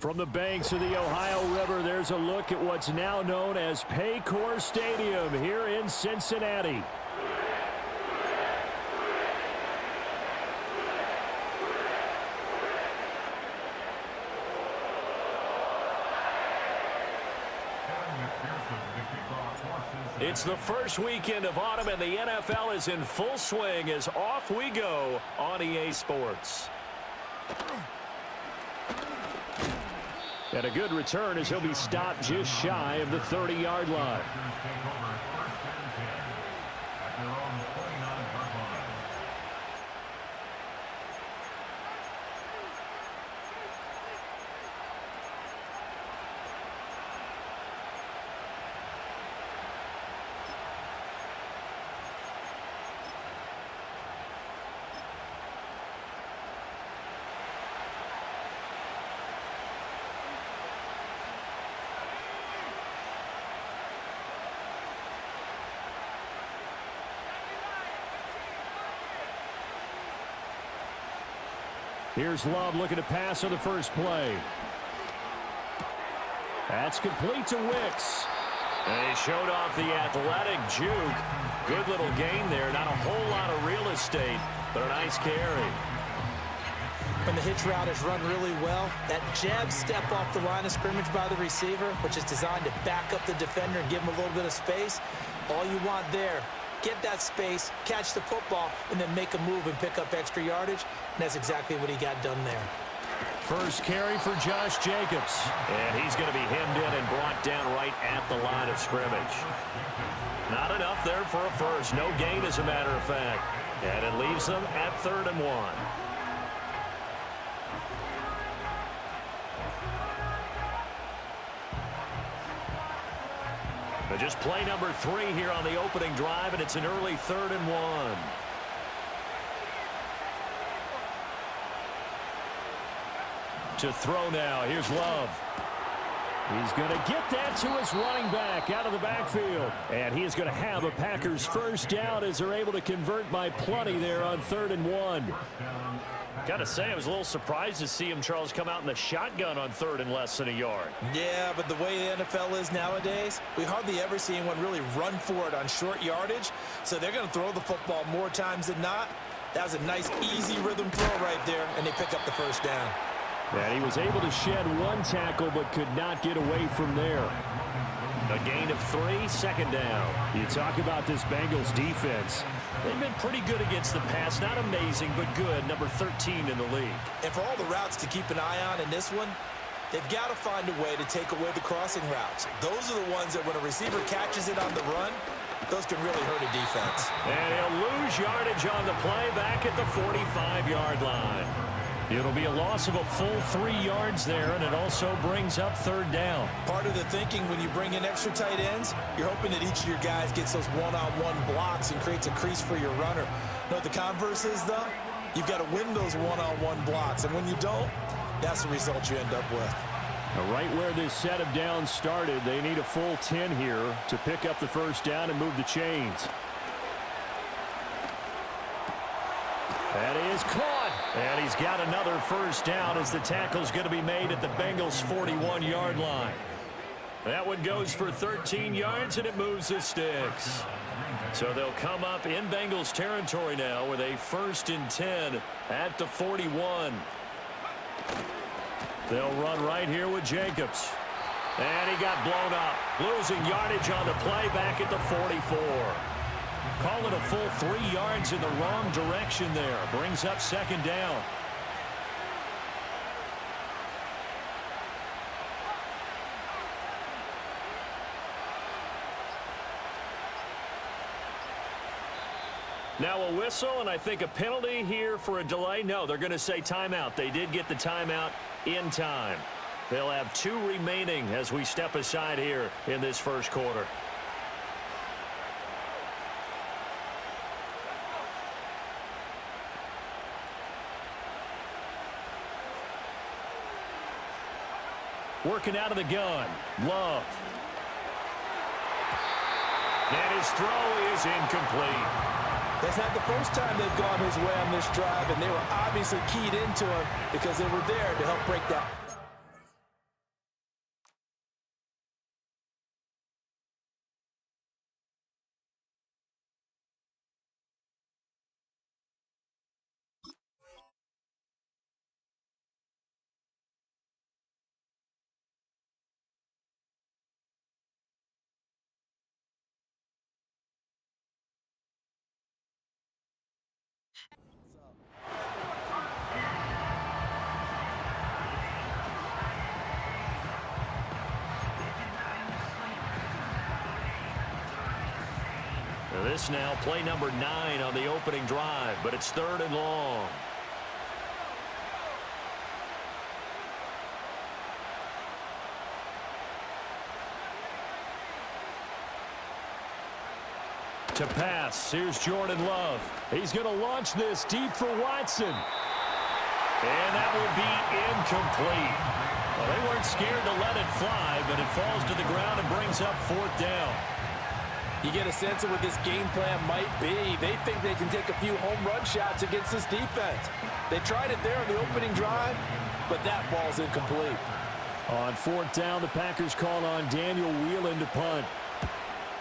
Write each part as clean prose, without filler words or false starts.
From the banks of the Ohio River, there's a look at what's now known as Paycor Stadium here in Cincinnati. It's the first weekend of autumn, and the NFL is in full swing as off we go on EA Sports. And a good return as he'll be stopped just shy of the 30-yard line. Here's Love looking to pass on the first play. That's complete to Wicks. And he showed off the athletic juke. Good little gain there. Not a whole lot of real estate, but a nice carry. When the hitch route is run really well, that jab step off the line of scrimmage by the receiver, which is designed to back up the defender and give him a little bit of space, all you want there. Get that space, catch the football, and then make a move and pick up extra yardage. And that's exactly what he got done there. First carry for Josh Jacobs. And he's going to be hemmed in and brought down right at the line of scrimmage. Not enough there for a first. No gain, as a matter of fact. And it leaves them at 3rd and 1. Just play number 3 here on the opening drive, and it's an early 3rd and 1. To throw now. Here's Love. He's going to get that to his running back out of the backfield. And he is going to have a Packers first down as they're able to convert by plenty there on 3rd and 1. Got to say, I was a little surprised to see him, Charles, come out in the shotgun on 3rd and less than a yard. Yeah, but the way the NFL is nowadays, we hardly ever see anyone really run for it on short yardage. So they're going to throw the football more times than not. That was a nice, easy rhythm throw right there, and they pick up the first down. And he was able to shed one tackle but could not get away from there. A gain of 3, 2nd down. You talk about this Bengals defense. They've been pretty good against the pass. Not amazing, but good. Number 13 in the league. And for all the routes to keep an eye on in this one, they've got to find a way to take away the crossing routes. Those are the ones that when a receiver catches it on the run, those can really hurt a defense. And he'll lose yardage on the play back at the 45-yard line. It'll be a loss of a full 3 yards there, and it also brings up 3rd down. Part of the thinking when you bring in extra tight ends, you're hoping that each of your guys gets those one-on-one blocks and creates a crease for your runner. You know what the converse is, though? You've got to win those one-on-one blocks, and when you don't, that's the result you end up with. Now, right where this set of downs started, they need a full 10 here to pick up the first down and move the chains. That is caught. And he's got another first down as the tackle's going to be made at the Bengals' 41-yard line. That one goes for 13 yards, and it moves the sticks. So they'll come up in Bengals territory now with a 1st and 10 at the 41. They'll run right here with Jacobs. And he got blown up, losing yardage on the play back at the 44. Call it a full 3 yards in the wrong direction there. Brings up 2nd down. Now a whistle and I think a penalty here for a delay. No, they're going to say timeout. They did get the timeout in time. They'll have 2 remaining as we step aside here in this first quarter. Working out of the gun. Love. And his throw is incomplete. That's not the first time they've gone his way on this drive, and they were obviously keyed into him because they were there to help break that. This now play number 9 on the opening drive, but it's 3rd and long. To pass, here's Jordan Love. He's going to launch this deep for Watson. And that will be incomplete. Well, they weren't scared to let it fly, but it falls to the ground and brings up 4th down. You get a sense of what this game plan might be. They think they can take a few home run shots against this defense. They tried it there on the opening drive, but that ball's incomplete. On 4th down, the Packers call on Daniel Whelan to punt.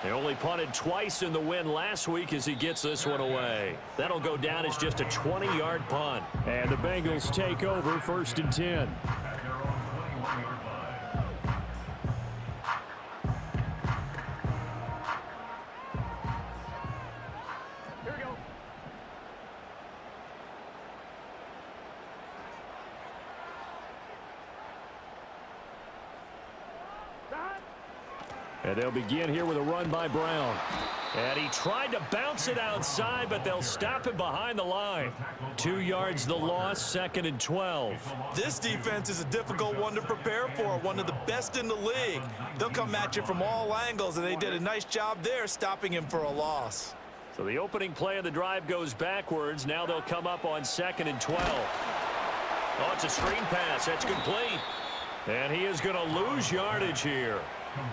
They only punted twice in the win last week as he gets this one away. That'll go down as just a 20-yard punt. And the Bengals take over 1st and 10. And they'll begin here with a run by Brown. And he tried to bounce it outside, but they'll stop him behind the line. 2 yards the loss, 2nd and 12. This defense is a difficult one to prepare for, one of the best in the league. They'll come at you from all angles, and they did a nice job there stopping him for a loss. So the opening play of the drive goes backwards. Now they'll come up on 2nd and 12. Oh, it's a screen pass. That's complete. And he is going to lose yardage here.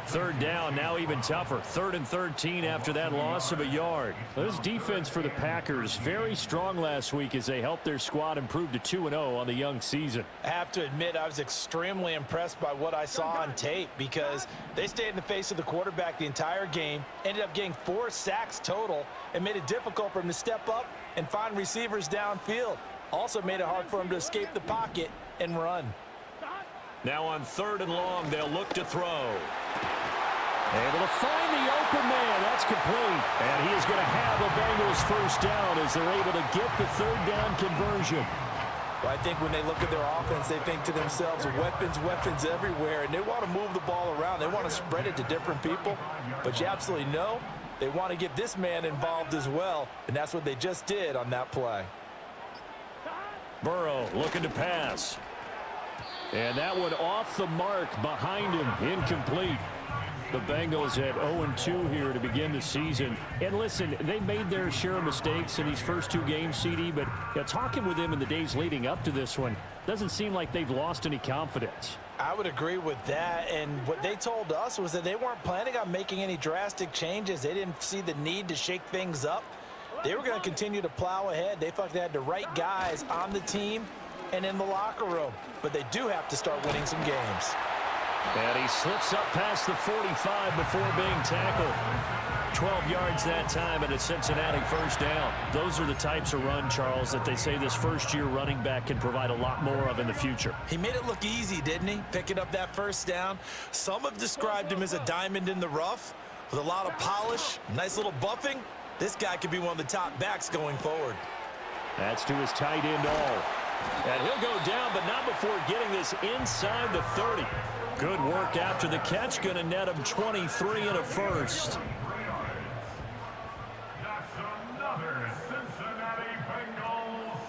3rd down, now even tougher. 3rd and 13 after that loss of a yard. This defense for the Packers, very strong last week as they helped their squad improve to 2-0 on the young season. I have to admit, I was extremely impressed by what I saw on tape because they stayed in the face of the quarterback the entire game, ended up getting 4 sacks total, and made it difficult for him to step up and find receivers downfield. Also made it hard for him to escape the pocket and run. Now on 3rd and long, they'll look to throw. Able to find the open man. That's complete. And he is going to have a Bengals 1st down as they're able to get the 3rd down conversion. Well, I think when they look at their offense, they think to themselves, weapons, weapons everywhere. And they want to move the ball around. They want to spread it to different people. But you absolutely know they want to get this man involved as well. And that's what they just did on that play. Burrow looking to pass. And that one off the mark behind him, incomplete. The Bengals at 0-2 here to begin the season. And listen, they made their share of mistakes in these first 2 games, CD, but talking with them in the days leading up to this one, doesn't seem like they've lost any confidence. I would agree with that, and what they told us was that they weren't planning on making any drastic changes. They didn't see the need to shake things up. They were going to continue to plow ahead. They felt they had the right guys on the team and in the locker room, but they do have to start winning some games. And he slips up past the 45 before being tackled. 12 yards that time and a Cincinnati 1st down. Those are the types of run, Charles, that they say this first-year running back can provide a lot more of in the future. He made it look easy, didn't he? Picking up that 1st down. Some have described him as a diamond in the rough with a lot of polish, nice little buffing. This guy could be one of the top backs going forward. That's to his tight end all. And he'll go down, but not before getting this inside the 30. Good work after the catch. Going to net him 23 and a 1st. That's another Cincinnati Bengals.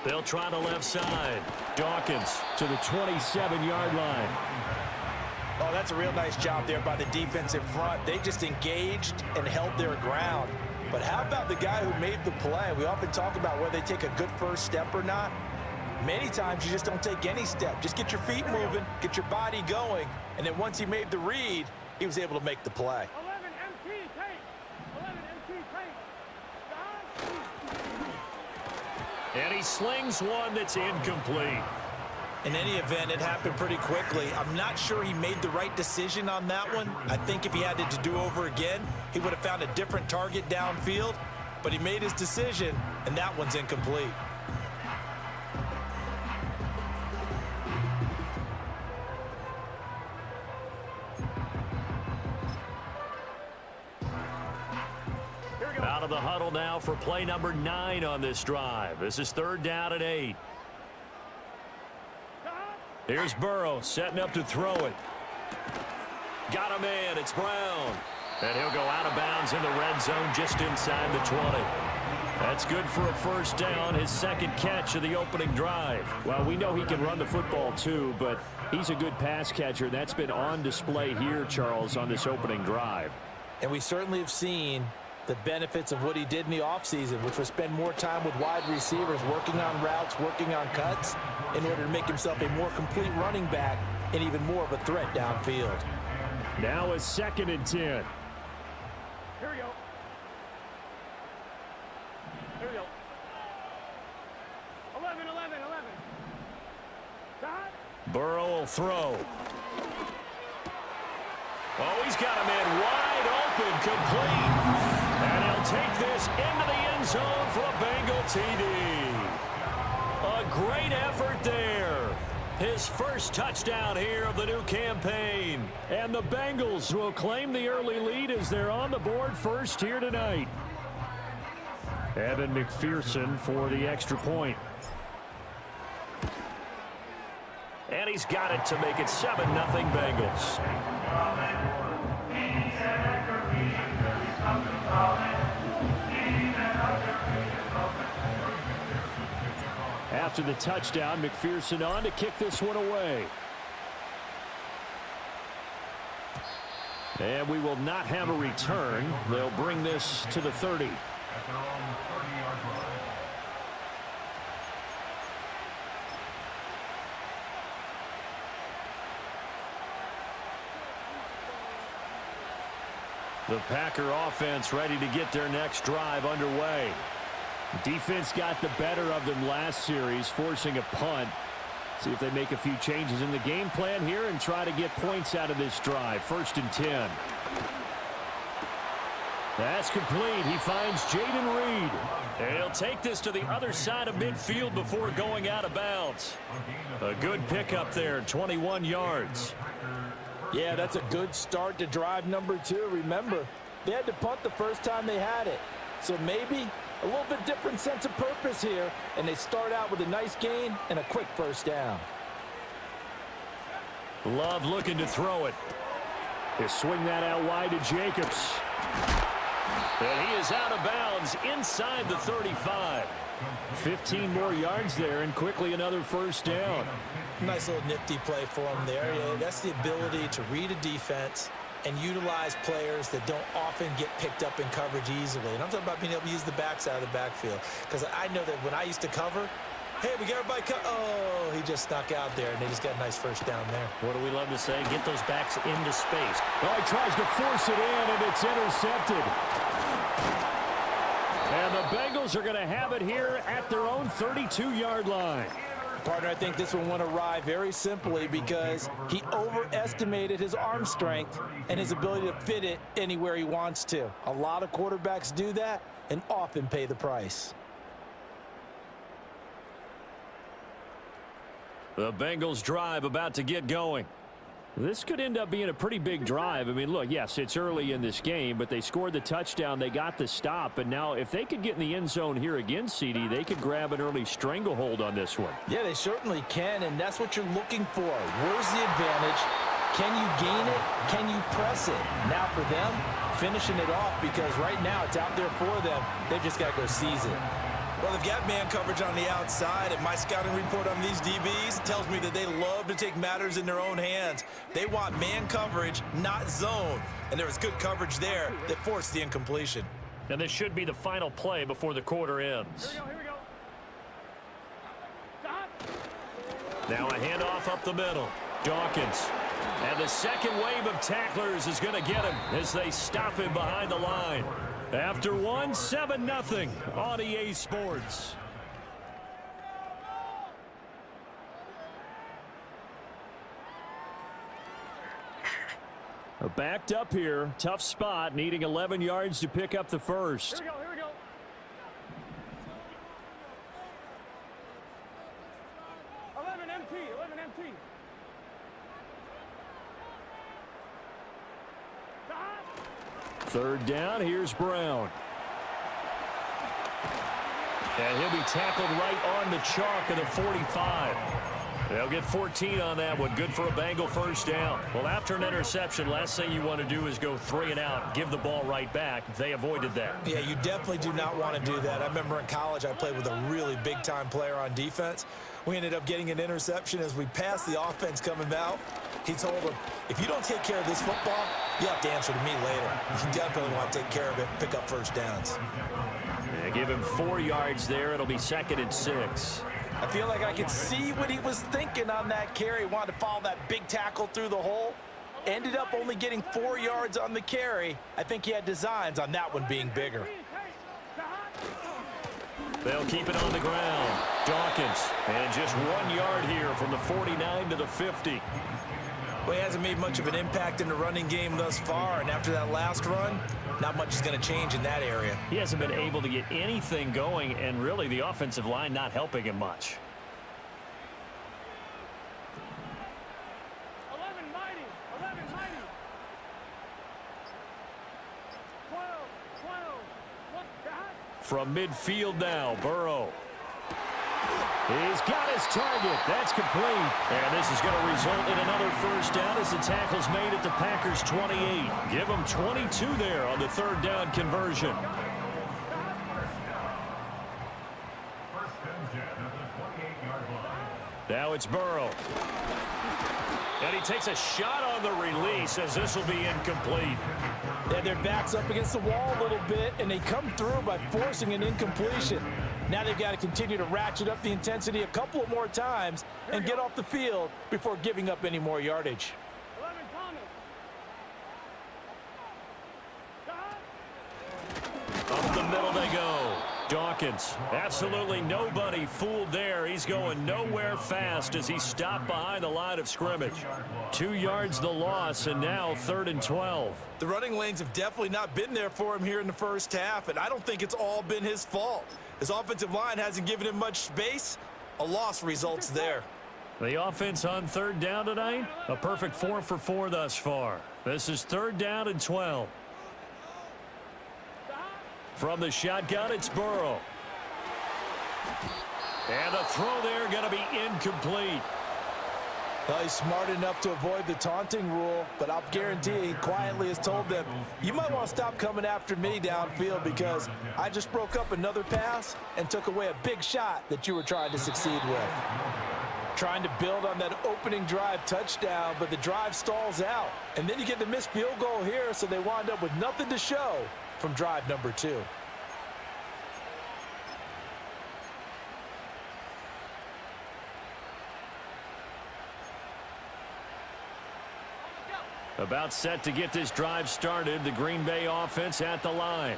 They'll try the left side. Dawkins to the 27-yard line. Oh, that's a real nice job there by the defensive front. They just engaged and held their ground. But how about the guy who made the play? We often talk about whether they take a good first step or not. Many times you just don't take any step. Just get your feet moving, get your body going, and then once he made the read, he was able to make the play. 11 MT tape. 11 MT tape. And he slings one that's incomplete. In any event, it happened pretty quickly. I'm not sure he made the right decision on that one. I think if he had it to do over again, he would have found a different target downfield. But he made his decision, and that one's incomplete. out of the huddle now for play number 9 on this drive. This is 3rd down and 8. Here's Burrow setting up to throw it. Got him in. It's Brown. And he'll go out of bounds in the red zone just inside the 20. That's good for a first down, his 2nd catch of the opening drive. Well, we know he can run the football too, but he's a good pass catcher. That's been on display here, Charles, on this opening drive. And we certainly have seen the benefits of what he did in the offseason, which was spend more time with wide receivers, working on routes, working on cuts, in order to make himself a more complete running back and even more of a threat downfield. Now a 2nd and 10. Here we go. Here we go. 11. Dot. Burrow will throw. Oh, he's got him in wide open, complete. And he'll take this into the end zone for a Bengal TD. A great effort there. His first touchdown here of the new campaign. And the Bengals will claim the early lead as they're on the board first here tonight. Evan McPherson for the extra point. And he's got it to make it 7-0 Bengals. After the touchdown, McPherson on to kick this one away. And we will not have a return. They'll bring this to the 30. The Packer offense ready to get their next drive underway. Defense got the better of them last series, forcing a punt. See if they make a few changes in the game plan here and try to get points out of this drive. 1st and 10. That's complete. He finds Jaden Reed. And he'll take this to the other side of midfield before going out of bounds. A good pickup there, 21 yards. Yeah, that's a good start to drive number 2. Remember, they had to punt the first time they had it. So maybe a little bit different sense of purpose here, and they start out with a nice gain and a quick first down. Love looking to throw it. They swing that out wide to Jacobs. And he is out of bounds inside the 35. 15 more yards there and quickly another first down. Nice little nifty play for him there. Yeah, that's the ability to read a defense and utilize players that don't often get picked up in coverage easily. And I'm talking about being able to use the backs out of the backfield. Because I know that when I used to cover, hey, we got everybody oh, he just snuck out there, and they just got a nice first down there. What do we love to say? Get those backs into space. Oh, he tries to force it in, and it's intercepted. And the Bengals are going to have it here at their own 32-yard line. Partner, I think this one went awry very simply because he overestimated his arm strength and his ability to fit it anywhere he wants to. A lot of quarterbacks do that and often pay the price. The Bengals drive about to get going. This could end up being a pretty big drive. I mean, look, yes, it's early in this game, but they scored the touchdown. They got the stop. And now if they could get in the end zone here again, CD, they could grab an early stranglehold on this one. Yeah, they certainly can, and that's what you're looking for. Where's the advantage? Can you gain it? Can you press it? Now for them, finishing it off because right now it's out there for them. They've just got to go seize it. Well, they've got man coverage on the outside, and my scouting report on these DBs tells me that they love to take matters in their own hands. They want man coverage, not zone. And there was good coverage there that forced the incompletion. And this should be the final play before the quarter ends. Here we go. Stop. Now a handoff up the middle. Dawkins. And the second wave of tacklers is going to get him as they stop him behind the line. After one, 7-0 on EA Sports. Backed up here. Tough spot. Needing 11 yards to pick up the first. Here we go. 11 MT. Stop. Third down. Here's Brown. And he'll be tackled right on the chalk of the 45. They'll get 14 on that one. Good for a Bengal first down. Well, after an interception, last thing you want to do is go 3 and out, give the ball right back. They avoided that. Yeah, you definitely do not want to do that. I remember in college I played with a really big-time player on defense. We ended up getting an interception as we passed the offense coming out. He told him, if you don't take care of this football, you have to answer to me later. You definitely want to take care of it, pick up first downs. They give him 4 yards there. It'll be 2nd and 6. I feel like I could see what he was thinking on that carry. He wanted to follow that big tackle through the hole. Ended up only getting 4 yards on the carry. I think he had designs on that one being bigger. They'll keep it on the ground. Dawkins, and just 1 yard here from the 49 to the 50. Well, he hasn't made much of an impact in the running game thus far, and after that last run, not much is going to change in that area. He hasn't been able to get anything going, and really the offensive line not helping him much. 11 mighty. 11 mighty. 12. 12. Look, God. From midfield now, Burrow. He's got his target. That's complete. And this is going to result in another first down as the tackle's made at the Packers' 28. Give them 22 there on the 3rd down conversion. Now it's Burrow. And he takes a shot on the release as this will be incomplete. They had their backs up against the wall a little bit, and they come through by forcing an incompletion. Now they've got to continue to ratchet up the intensity a couple of more times and get off the field before giving up any more yardage. 11 Thomas. Up the middle they go. Dawkins, absolutely nobody fooled there. He's going nowhere fast as he stopped behind the line of scrimmage. 2 yards the loss, and now 3rd and 12. The running lanes have definitely not been there for him here in the first half, and I don't think it's all been his fault. His offensive line hasn't given him much space. A loss results there. The offense on 3rd down tonight, a perfect 4 for 4 thus far. This is 3rd down and 12. From the shotgun, it's Burrow. And the throw there going to be incomplete. Well, he's smart enough to avoid the taunting rule, but I'll guarantee he quietly has told them, you might want to stop coming after me downfield because I just broke up another pass and took away a big shot that you were trying to succeed with. Trying to build on that opening drive touchdown, but the drive stalls out. And then you get the missed field goal here, so they wind up with nothing to show from drive number 2. About set to get this drive started. The Green Bay offense at the line.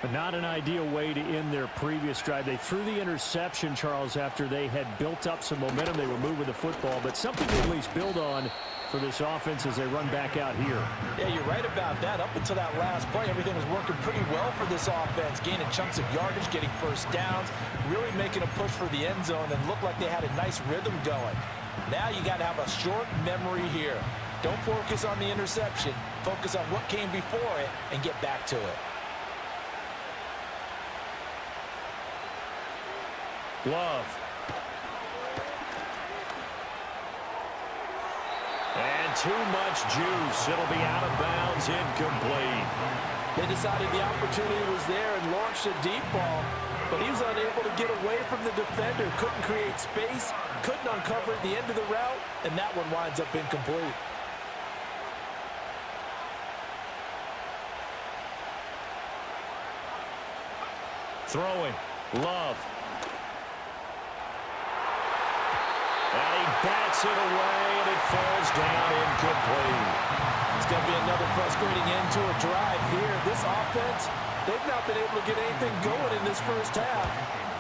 But not an ideal way to end their previous drive. They threw the interception, Charles, after they had built up some momentum. They were moving the football, but something to at least build on for this offense as they run back out here. Yeah, you're right about that. Up until that last play, everything was working pretty well for this offense, gaining chunks of yardage, getting first downs, really making a push for the end zone, and looked like they had a nice rhythm going. Now you got to have a short memory here. Don't focus on the interception. Focus on what came before it and get back to it. Love. And too much juice. It'll be out of bounds, incomplete. They decided the opportunity was there and launched a deep ball, but he was unable to get away from the defender. Couldn't create space, couldn't uncover at the end of the route, and that one winds up incomplete. Throwing. Love. And he bats it away, and it falls down incomplete. It's going to be another frustrating end to a drive here. This offense, they've not been able to get anything going in this first half.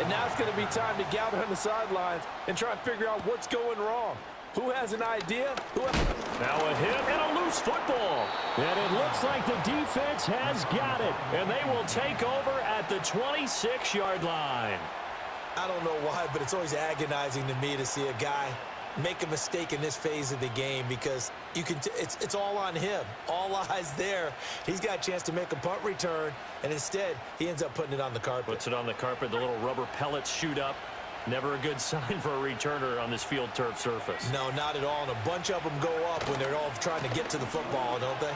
And now it's going to be time to gather on the sidelines and try and figure out what's going wrong. Who has an idea? Now a hit and a loose football. And it looks like the defense has got it. And they will take over at the 26-yard line. I don't know why, but it's always agonizing to me to see a guy make a mistake in this phase of the game because it's all on him. All eyes there. He's got a chance to make a punt return, and instead he ends up putting it on the carpet. Puts it on the carpet. The little rubber pellets shoot up. Never a good sign for a returner on this field turf surface. No, not at all. And a bunch of them go up when they're all trying to get to the football, don't they?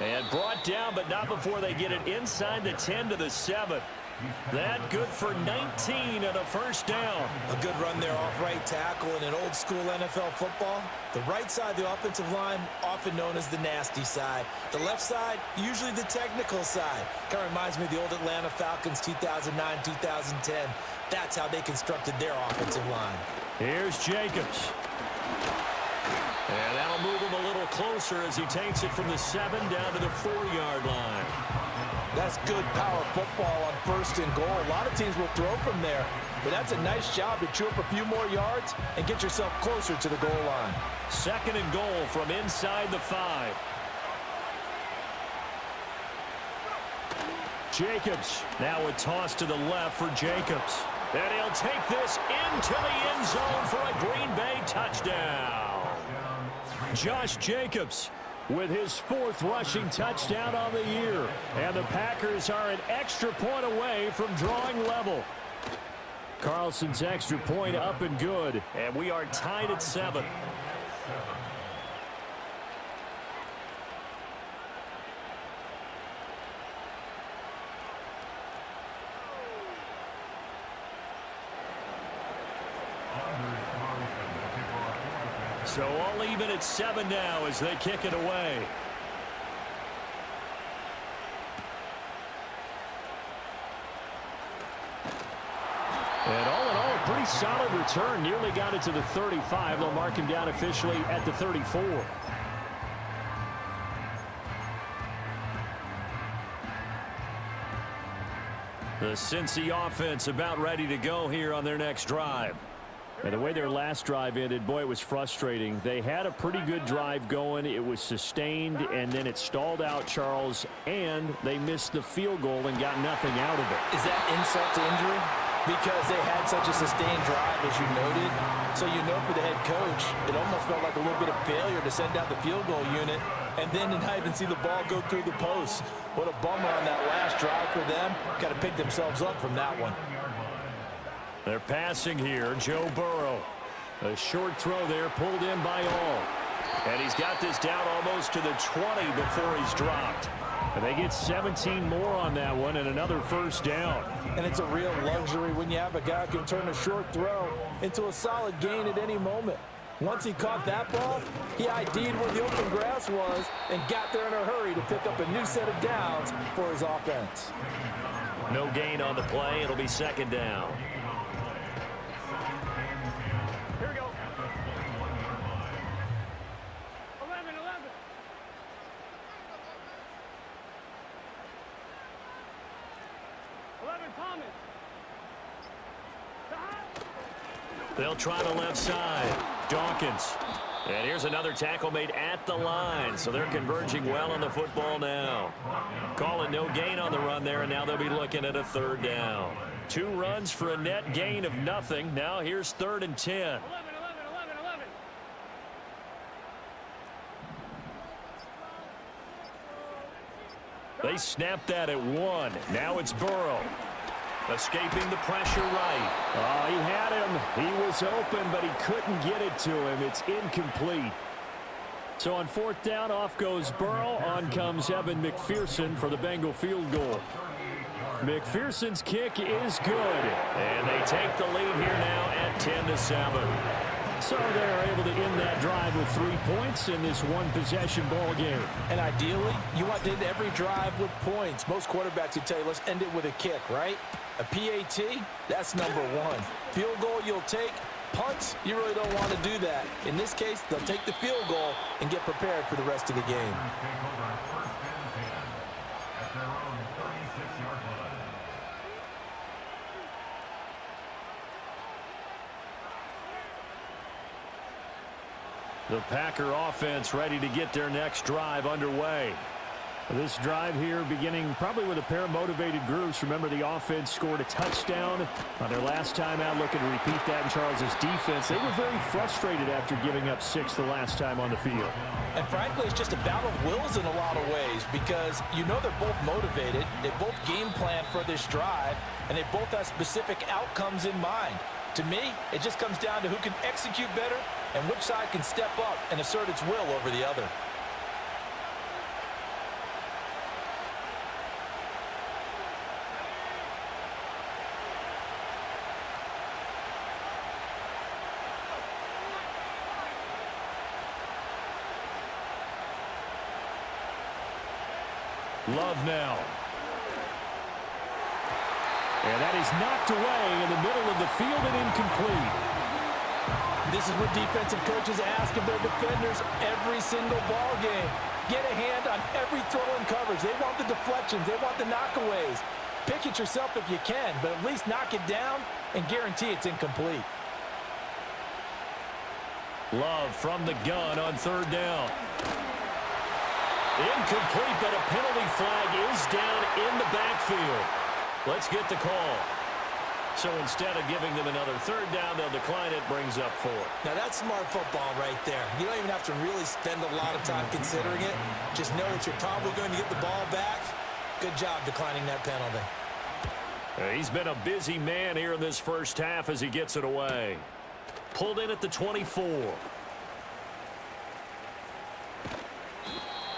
And brought down, but not before they get it inside the 10 to the 7. That good for 19 and a first down. A good run there off right tackle in an old school NFL football. The right side, the offensive line, often known as the nasty side. The left side, usually the technical side. Kind of reminds me of the old Atlanta Falcons 2009, 2010. That's how they constructed their offensive line. Here's Jacobs. And that'll move him a little closer as he takes it from the 7 down to the 4-yard line. That's good power football on 1st and goal. A lot of teams will throw from there, but that's a nice job to chew up a few more yards and get yourself closer to the goal line. 2nd and goal from inside the 5. Jacobs. Now a toss to the left for Jacobs. And he'll take this into the end zone for a Green Bay touchdown. Josh Jacobs with his 4th rushing touchdown on the year. And the Packers are an extra point away from drawing level. Carlson's extra point up and good. And we are tied at 7. So all even at 7 now as they kick it away. And all in all, a pretty solid return. Nearly got it to the 35. They'll mark him down officially at the 34. The Cincy offense about ready to go here on their next drive. And the way their last drive ended, boy, it was frustrating. They had a pretty good drive going. It was sustained, and then it stalled out, Charles, and they missed the field goal and got nothing out of it. Is that insult to injury? Because they had such a sustained drive, as you noted. So you know for the head coach, it almost felt like a little bit of failure to send out the field goal unit and then to not even see the ball go through the post. What a bummer on that last drive for them. Got to pick themselves up from that one. They're passing here. Joe Burrow. A short throw there pulled in by all. And he's got this down almost to the 20 before he's dropped. And they get 17 more on that one and another first down. And it's a real luxury when you have a guy who can turn a short throw into a solid gain at any moment. Once he caught that ball, he ID'd where the open grass was and got there in a hurry to pick up a new set of downs for his offense. No gain on the play. It'll be 2nd down. Here we go. 11, 11. Thomas. They'll try the left side. Dawkins. And here's another tackle made at the line. So they're converging well on the football now. Calling no gain on the run there, and now they'll be looking at a 3rd down. 2 runs for a net gain of nothing. Now here's 3rd and 10. 11. They snapped that at 1. Now it's Burrow. Escaping the pressure right. Oh, he had him. He was open, but he couldn't get it to him. It's incomplete. So on 4th down, off goes Burrow. On comes Evan McPherson for the Bengal field goal. McPherson's kick is good. And they take the lead here now at 10-7. So they're able to end that drive with 3 points in this one-possession ball game. And ideally, you want to end every drive with points. Most quarterbacks would tell you, let's end it with a kick, right? A PAT, that's number 1. Field goal you'll take. Punts, you really don't want to do that. In this case, they'll take the field goal and get prepared for the rest of the game. The Packer offense ready to get their next drive underway. This drive here beginning probably with a pair of motivated groups. Remember, the offense scored a touchdown on their last time out, looking to repeat that in Charles' defense. They were very frustrated after giving up 6 the last time on the field. And frankly, it's just a battle of wills in a lot of ways because you know they're both motivated. They both game plan for this drive, and they both have specific outcomes in mind. To me, it just comes down to who can execute better and which side can step up and assert its will over the other. Love now. And that is knocked away in the middle of the field and incomplete. This is what defensive coaches ask of their defenders every single ball game. Get a hand on every throw in coverage. They want the deflections. They want the knockaways. Pick it yourself if you can, but at least knock it down and guarantee it's incomplete. Love from the gun on 3rd down. Incomplete, but a penalty flag is down in the backfield. Let's get the call. So instead of giving them another 3rd down, they'll decline it, brings up 4. Now that's smart football right there. You don't even have to really spend a lot of time considering it. Just know that you're probably going to get the ball back. Good job declining that penalty. He's been a busy man here in this first half as he gets it away. Pulled in at the 24.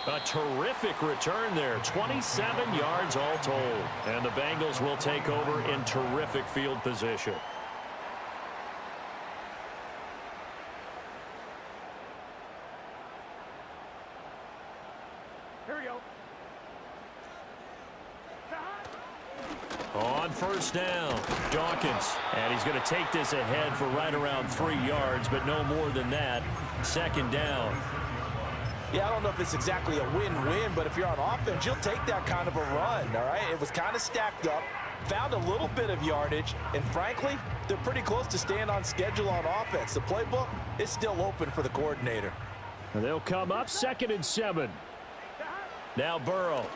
A terrific return there. 27 yards all told. And the Bengals will take over in terrific field position. Here we go. On 1st down, Dawkins. And he's going to take this ahead for right around 3 yards, but no more than that. 2nd down. Yeah, I don't know if it's exactly a win-win, but if you're on offense, you'll take that kind of a run, all right? It was kind of stacked up, found a little bit of yardage, and frankly, they're pretty close to staying on schedule on offense. The playbook is still open for the coordinator. And they'll come up 2nd and 7. Now Burrow.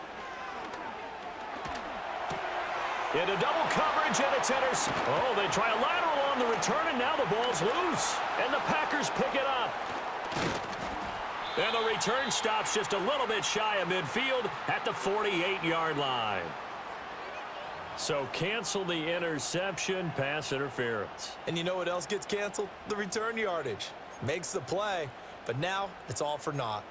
Into double coverage, and it's intercepted. Oh, they try a lateral on the return, and now the ball's loose. And the Packers pick it up. And the return stops just a little bit shy of midfield at the 48-yard line. So cancel the interception, pass interference. And you know what else gets canceled? The return yardage. Makes the play, but now it's all for naught.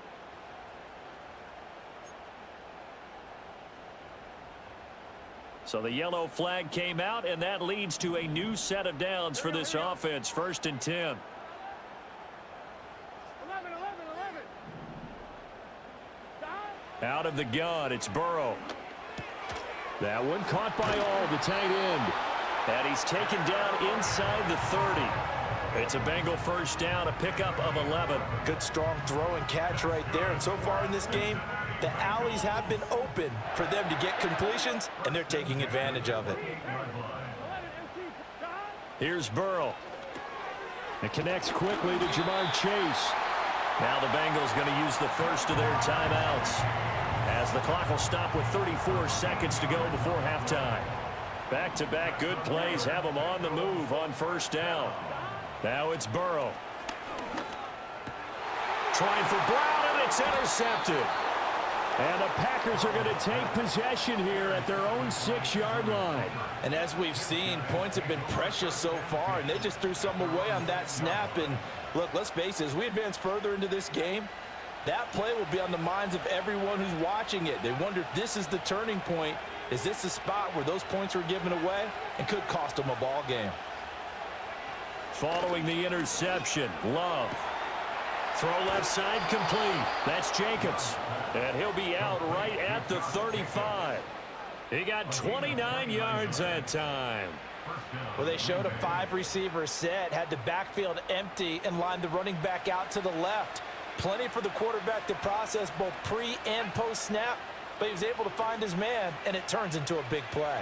So the yellow flag came out, and that leads to a new set of downs for this offense. 1st and 10. 11. Out of the gun, it's Burrow. That one caught by all, the tight end. And he's taken down inside the 30. It's a Bengal 1st down, a pickup of 11. Good strong throw and catch right there. And so far in this game, the alleys have been open for them to get completions, and they're taking advantage of it. Here's Burrow. It connects quickly to Jamar Chase. Now the Bengals going to use the first of their timeouts as the clock will stop with 34 seconds to go before halftime. Back-to-back good plays have them on the move on 1st down. Now it's Burrow. Trying for Brown, and it's intercepted. And the Packers are going to take possession here at their own 6-yard line. And as we've seen, points have been precious so far, and they just threw some away on that snap. And look, let's face it, as we advance further into this game, that play will be on the minds of everyone who's watching it. They wonder if this is the turning point. Is this the spot where those points were given away and could cost them a ball game? Following the interception, Love. Throw left side complete. That's Jacobs. And he'll be out right at the 35. He got 29 yards that time. Well, they showed a 5-receiver set, had the backfield empty, and lined the running back out to the left. Plenty for the quarterback to process both pre- and post-snap, but he was able to find his man, and it turns into a big play.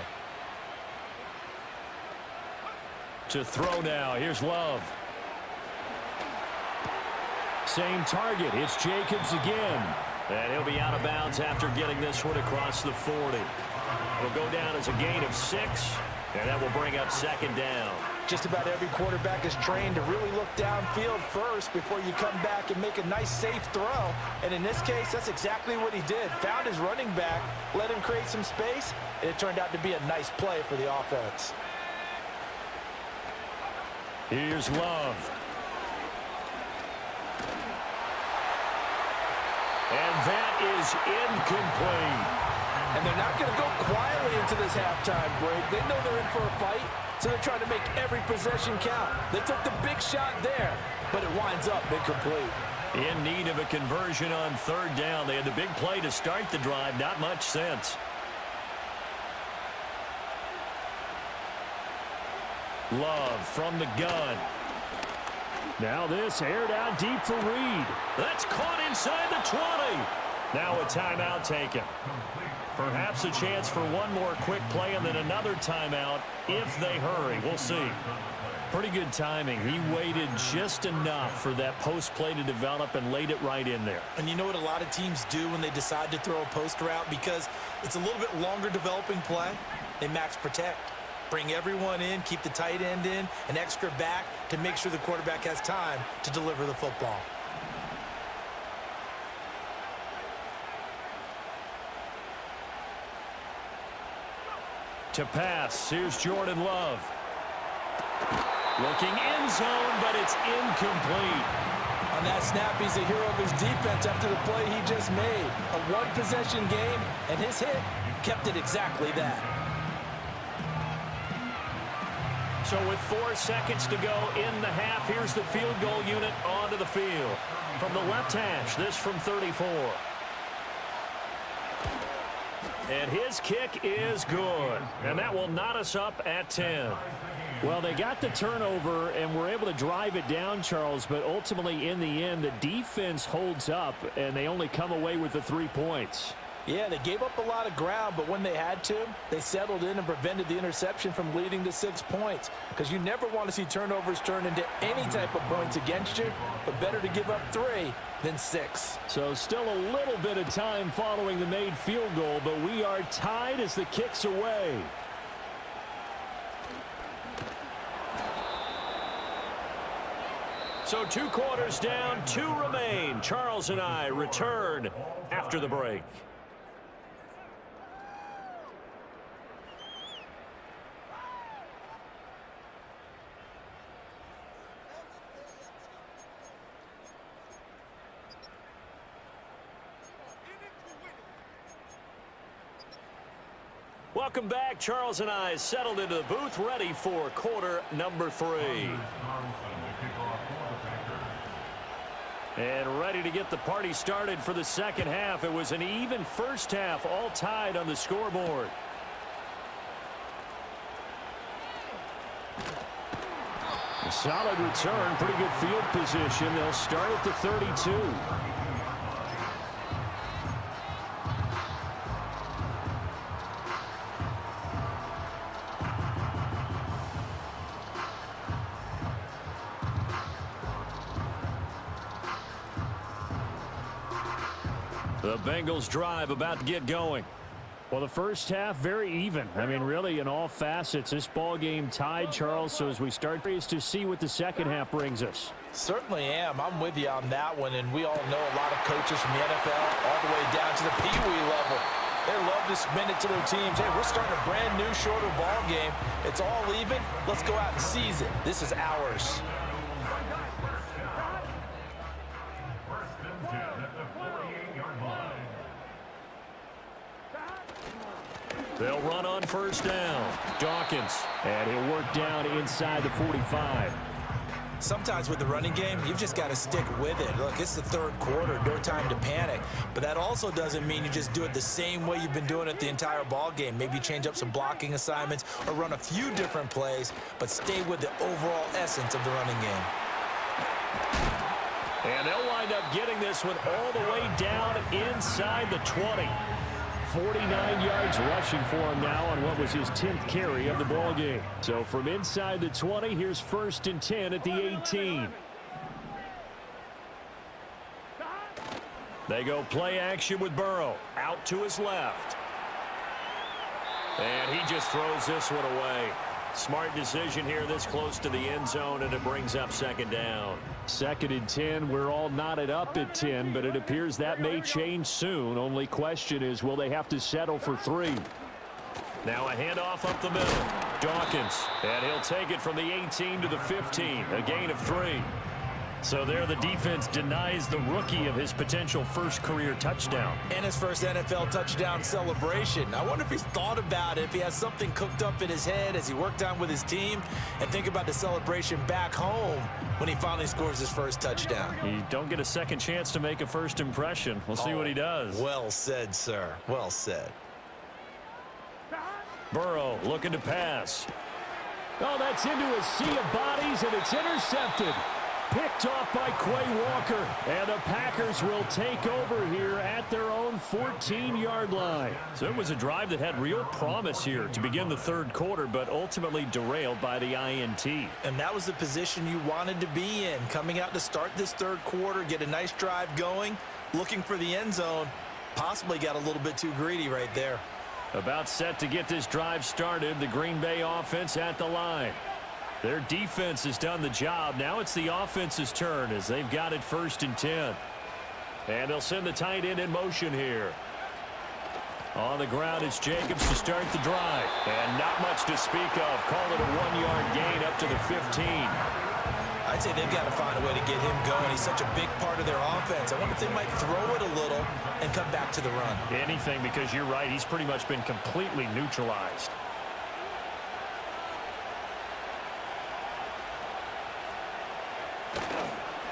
To throw now. Here's Love. Same target. It's Jacobs again. And he'll be out of bounds after getting this one across the 40. It'll go down as a gain of 6, and that will bring up second down. Just about every quarterback is trained to really look downfield first before you come back and make a nice, safe throw. And in this case, that's exactly what he did. Found his running back, let him create some space, and it turned out to be a nice play for the offense. Here's Love. And that is incomplete. And they're not going to go quietly into this halftime break. They know they're in for a fight, so they're trying to make every possession count. They took the big shot there, but it winds up incomplete. In need of a conversion on third down. They had the big play to start the drive. Not much sense. Love from the gun. Now this aired out deep for Reed. That's caught inside the 20. Now a timeout taken. Perhaps a chance for one more quick play and then another timeout if they hurry. We'll see. Pretty good timing. He waited just enough for that post play to develop and laid it right in there. And you know what a lot of teams do when they decide to throw a post route? Because it's a little bit longer developing play, they max protect. Bring everyone in, keep the tight end in, an extra back to make sure the quarterback has time to deliver the football. To pass, here's Jordan Love. Looking end zone, but it's incomplete. On that snap, he's a hero of his defense after the play he just made. A one-possession game, and his hit kept it exactly that. So with 4 seconds to go in the half, here's the field goal unit onto the field. From the left hash, this from 34. And his kick is good. And that will knot us up at 10. Well, they got the turnover and were able to drive it down, Charles, but ultimately in the end, the defense holds up, and they only come away with the 3 points. Yeah, they gave up a lot of ground, but when they had to, they settled in and prevented the interception from leading to 6 points. Because you never want to see turnovers turn into any type of points against you, but better to give up 3 than 6. So still a little bit of time following the made field goal, but we are tied as the kick's away. So 2 quarters down, 2 remain. Charles and I return after the break. Welcome back. Charles and I settled into the booth, ready for quarter number 3. And ready to get the party started for the second half. It was an even first half, all tied on the scoreboard. A solid return, pretty good field position. They'll start at the 32. The Bengals drive about to get going. Well, the first half, very even. I mean, really, in all facets, this ball game tied, Charles. So as we start to see what the second half brings us. Certainly am. I'm with you on that one, and we all know a lot of coaches from the NFL all the way down to the Pee-wee level. They love to spin it to their teams. Hey, we're starting a brand new, shorter ball game. It's all even. Let's go out and seize it. This is ours. They'll run on first down. Dawkins, and he'll work down inside the 45. Sometimes with the running game, you've just got to stick with it. Look, it's the third quarter, no time to panic. But that also doesn't mean you just do it the same way you've been doing it the entire ball game. Maybe change up some blocking assignments or run a few different plays, but stay with the overall essence of the running game. And they'll wind up getting this one all the way down inside the 20. 49 yards rushing for him now on what was his 10th carry of the ball game. So from inside the 20, here's 1st and 10 at the 18. They go play action with Burrow. Out to his left. And he just throws this one away. Smart decision here this close to the end zone, and it brings up second down. 2nd and 10. We're all knotted up at 10, but it appears that may change soon. Only question is, will they have to settle for 3? Now a handoff up the middle. Dawkins, and he'll take it from the 18 to the 15. A gain of 3. So there the defense denies the rookie of his potential first career touchdown. And his first NFL touchdown celebration. I wonder if he's thought about it, if he has something cooked up in his head as he worked on with his team, and think about the celebration back home when he finally scores his first touchdown. You don't get a second chance to make a first impression. We'll see what he does. Well said, sir. Well said. Burrow looking to pass. Oh, that's into a sea of bodies, and it's intercepted. Picked off by Quay Walker, and the Packers will take over here at their own 14-yard line. So it was a drive that had real promise here to begin the third quarter, but ultimately derailed by the INT. And that was the position you wanted to be in, coming out to start this third quarter, get a nice drive going, looking for the end zone. Possibly got a little bit too greedy right there. About set to get this drive started, the Green Bay offense at the line. Their defense has done the job. Now it's the offense's turn as they've got it 1st and 10. And they'll send the tight end in motion here. On the ground, it's Jacobs to start the drive. And not much to speak of. Call it a 1-yard gain up to the 15. I'd say they've got to find a way to get him going. He's such a big part of their offense. I wonder if they might throw it a little and come back to the run. Anything, because you're right. He's pretty much been completely neutralized.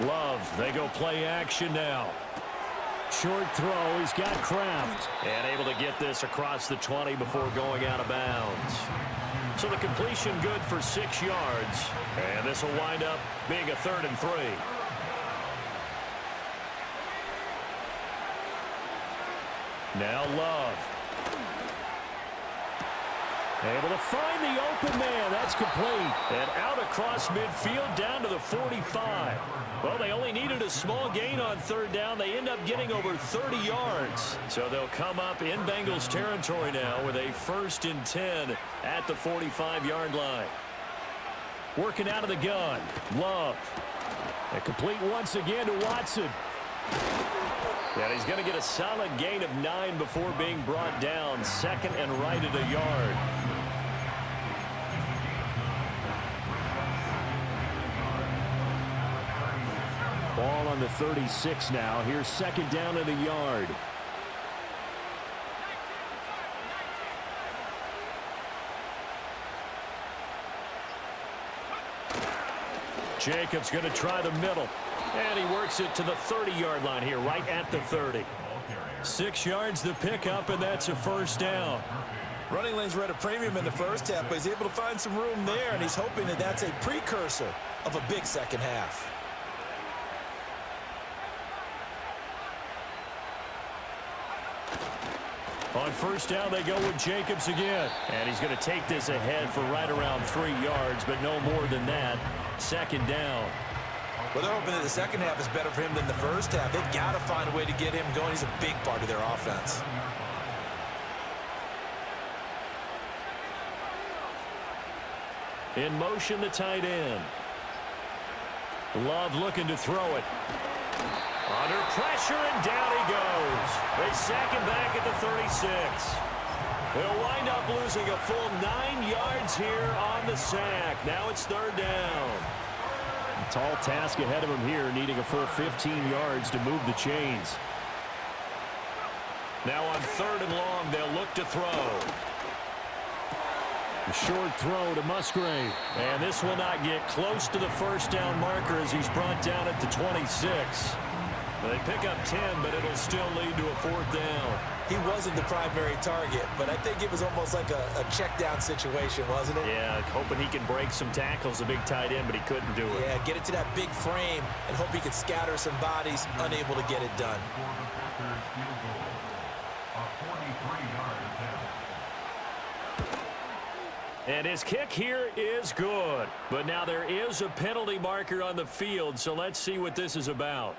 Love, they go play action now. Short throw, he's got Kraft. And able to get this across the 20 before going out of bounds. So the completion good for 6 yards. And this will wind up being a 3rd and 3. Now Love. Able to find the open man. That's complete. And out across midfield down to the 45. Well, they only needed a small gain on 3rd down. They end up getting over 30 yards. So they'll come up in Bengals territory now with a 1st and 10 at the 45-yard line. Working out of the gun. Love. And complete once again to Watson. And he's going to get a solid gain of 9 before being brought down. 2nd and right at a yard. Ball on the 36 now. Here's 2nd down at a yard. Jacobs going to try the middle. And he works it to the 30-yard line here, right at the 30. 6 yards the pickup, and that's a 1st down. Running lanes were at a premium in the first half, but he's able to find some room there, and he's hoping that that's a precursor of a big second half. On 1st down, they go with Jacobs again. And he's going to take this ahead for right around 3 yards, but no more than that. 2nd down. Well, they're hoping that the second half is better for him than the first half. They've got to find a way to get him going. He's a big part of their offense. In motion, the tight end. Love looking to throw it. Under pressure, and down he goes. They sack him back at the 36. They'll wind up losing a full 9 yards here on the sack. Now it's 3rd down. A tall task ahead of him here, needing a full 15 yards to move the chains. Now on 3rd and long, they'll look to throw. A short throw to Musgrave. And this will not get close to the 1st down marker as he's brought down at the 26. They pick up 10, but it'll still lead to a 4th down. He wasn't the primary target, but I think it was almost like a check down situation, wasn't it? Yeah, hoping he can break some tackles, a big tight end, but he couldn't do it. Yeah, get it to that big frame and hope he could scatter some bodies, unable to get it done. And his kick here is good. But now there is a penalty marker on the field, so let's see what this is about.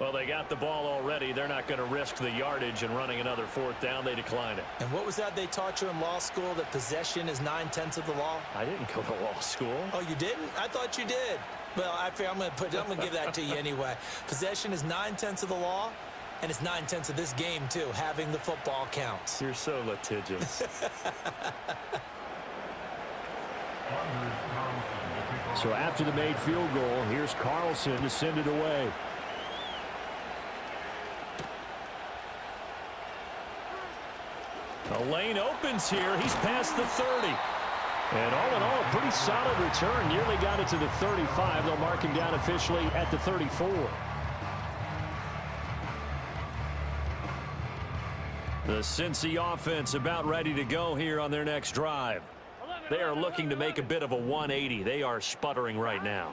Well, they got the ball already. They're not going to risk the yardage and running another fourth down. They decline it. And what was that they taught you in law school, that possession is 9/10 of the law? I didn't go to law school. Oh, you didn't? I thought you did. Well, I'm going to give that to you anyway. Possession is 9/10 of the law, and it's 9/10 of this game, too. Having the football counts. You're so litigious. So after the made field goal, here's Carlson to send it away. The lane opens here. He's past the 30. And all in all, a pretty solid return. Nearly got it to the 35. They'll mark him down officially at the 34. The Cincy offense about ready to go here on their next drive. They are looking to make a bit of a 180. They are sputtering right now.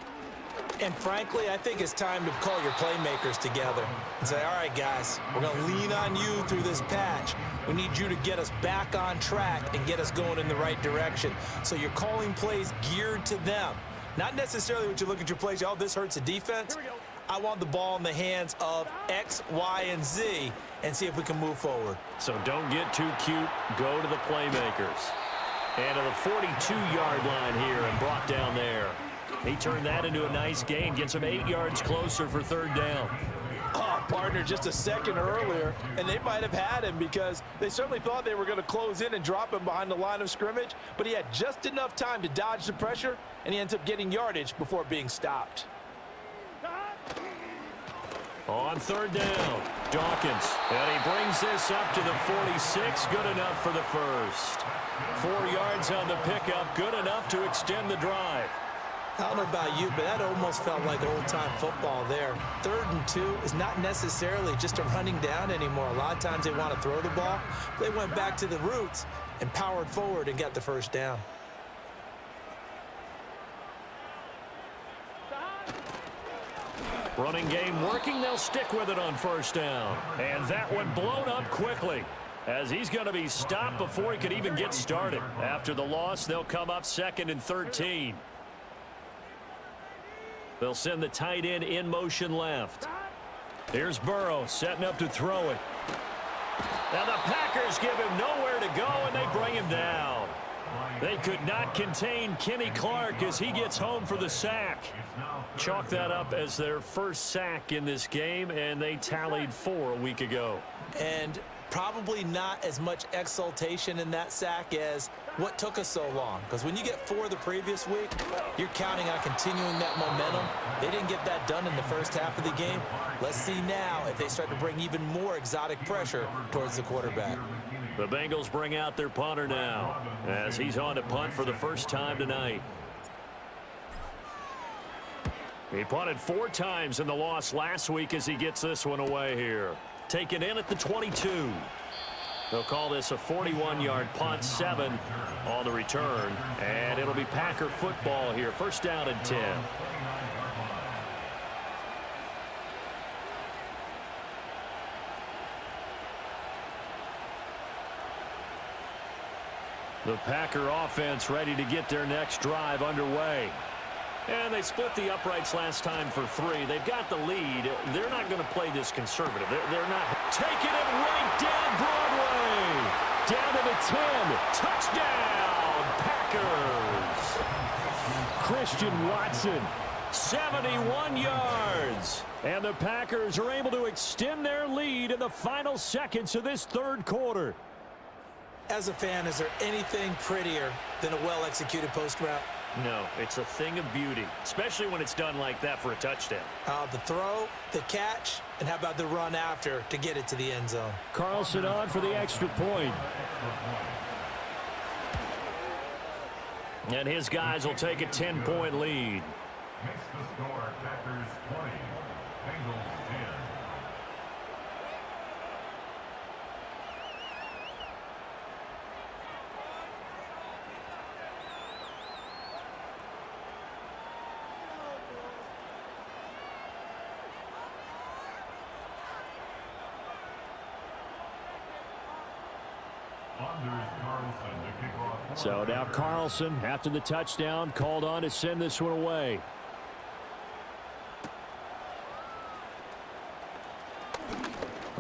And frankly, I think it's time to call your playmakers together and say, all right, guys, we're going to lean on you through this patch. We need you to get us back on track and get us going in the right direction. So you're calling plays geared to them. Not necessarily what you look at your plays, oh, this hurts the defense. I want the ball in the hands of X, Y, and Z and see if we can move forward. So don't get too cute. Go to the playmakers. And to the 42-yard line here and brought down there. He turned that into a nice gain, gets him 8 yards closer for third down. Oh, partner, just a second earlier, and they might have had him because they certainly thought they were going to close in and drop him behind the line of scrimmage, but he had just enough time to dodge the pressure, and he ends up getting yardage before being stopped. On third down, Dawkins, and he brings this up to the 46, good enough for the first. 4 yards on the pickup, good enough to extend the drive. I don't know about you, but that almost felt like old-time football there. 3rd and 2 is not necessarily just a running down anymore. A lot of times they want to throw the ball. They went back to the roots and powered forward and got the first down. Running game working. They'll stick with it on first down. And that one blown up quickly, as he's going to be stopped before he could even get started. After the loss, they'll come up 2nd and 13. They'll send the tight end in motion left. Here's Burrow setting up to throw it. Now the Packers give him nowhere to go, and they bring him down. They could not contain Kenny Clark as he gets home for the sack. Chalk that up as their first sack in this game, and they tallied 4 a week ago. And probably not as much exultation in that sack as what took us so long. Because when you get 4 the previous week, you're counting on continuing that momentum. They didn't get that done in the first half of the game. Let's see now if they start to bring even more exotic pressure towards the quarterback. The Bengals bring out their punter now as he's on to punt for the first time tonight. He punted 4 times in the loss last week as he gets this one away here. Taken in at the 22. They'll call this a 41-yard punt, 7 on the return, and it'll be Packer football here. First down and 10. The Packer offense ready to get their next drive underway. And they split the uprights last time for 3. They've got the lead. They're not going to play this conservative. They're not taking it right down Broadway. Down to the 10. Touchdown, Packers. Christian Watson, 71 yards. And the Packers are able to extend their lead in the final seconds of this 3rd quarter. As a fan, is there anything prettier than a well-executed post route? No, it's a thing of beauty, especially when it's done like that for a touchdown. The throw, the catch, and how about the run after to get it to the end zone? Carlson on for the extra point. And his guys will take a 10-point lead. Makes the score Packers 20, Bengals 10. So now Carlson, after the touchdown, called on to send this one away.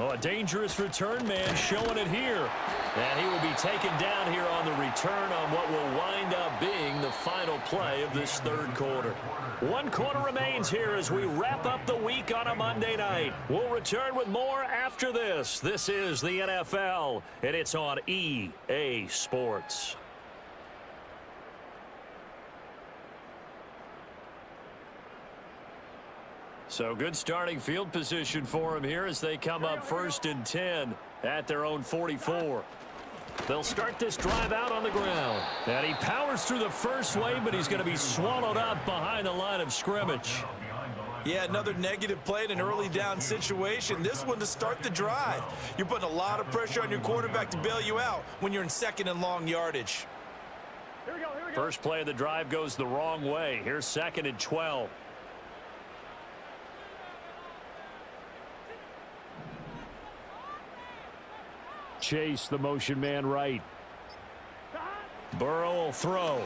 Oh, a dangerous return man showing it here. And he will be taken down here on the return on what will wind up being the final play of this third quarter. 1 quarter remains here as we wrap up the week on a Monday night. We'll return with more after this. This is the NFL, and it's on EA Sports. So good starting field position for him here as they come up 1st and 10 at their own 44. They'll start this drive out on the ground. And he powers through the first wave, but he's going to be swallowed up behind the line of scrimmage. Yeah, another negative play in an early down situation. This one to start the drive. You're putting a lot of pressure on your quarterback to bail you out when you're in 2nd and long yardage. Here we go, here we go. First play of the drive goes the wrong way. Here's 2nd and 12. Chase, the motion man right. Burrow will throw.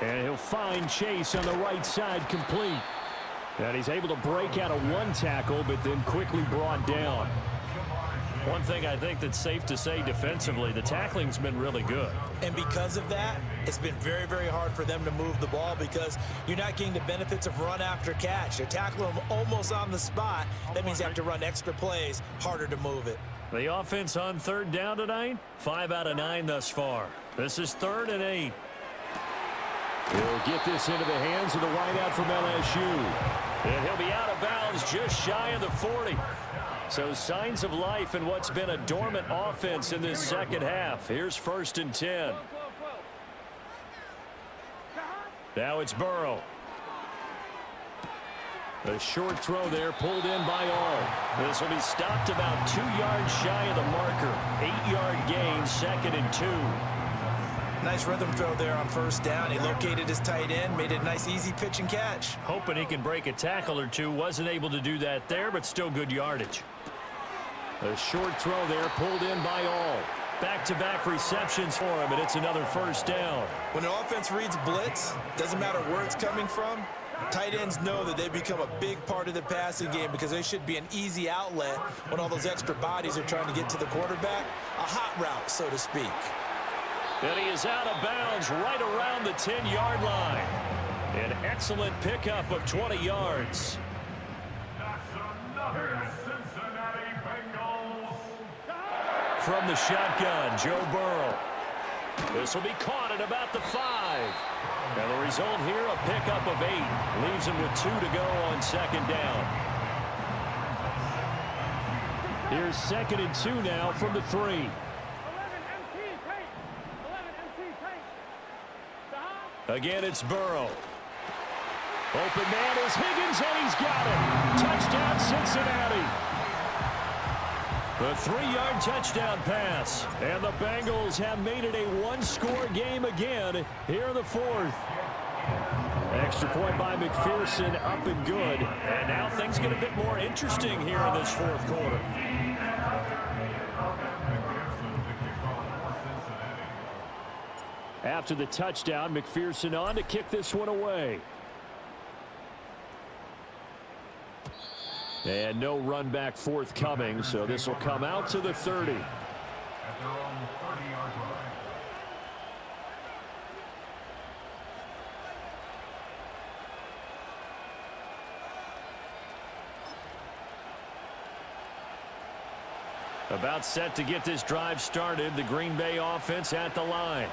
And he'll find Chase on the right side complete. And he's able to break out of 1 tackle, but then quickly brought down. One thing I think that's safe to say defensively, the tackling's been really good. And because of that, it's been very, very hard for them to move the ball because you're not getting the benefits of run after catch. You're tackling them almost on the spot. That means you have to run extra plays, harder to move it. The offense on 3rd down tonight, 5 out of 9 thus far. This is 3rd and 8. He'll get this into the hands of the wideout from LSU. And he'll be out of bounds just shy of the 40. So signs of life in what's been a dormant offense in this second half. Here's 1st and 10. Now it's Burrow. A short throw there pulled in by all. This will be stopped about 2 yards shy of the marker. 8-yard gain, 2nd and 2. Nice rhythm throw there on 1st down. He located his tight end, made it a nice easy pitch and catch. Hoping he can break a tackle or two. Wasn't able to do that there, but still good yardage. A short throw there pulled in by all. Back-to-back receptions for him, and it's another 1st down. When an offense reads blitz, doesn't matter where it's coming from, tight ends know that they become a big part of the passing game because they should be an easy outlet when all those extra bodies are trying to get to the quarterback. A hot route, so to speak. And he is out of bounds right around the 10-yard line. An excellent pickup of 20 yards. That's another Cincinnati Bengals. From the shotgun, Joe Burrow. This will be caught at about the 5. And the result here, a pickup of 8. Leaves him with 2 to go on 2nd down. Here's 2nd and 2 now from the 3. Again, it's Burrow. Open man is Higgins, and he's got it. Touchdown, Cincinnati. The 3-yard touchdown pass. And the Bengals have made it a 1-score game again here in the 4th. Extra point by McPherson, up and good. And now things get a bit more interesting here in this 4th quarter. After the touchdown, McPherson on to kick this one away. And no run back forthcoming, so this will come out to the 30. At their own 30-yard line. About set to get this drive started, the Green Bay offense at the line.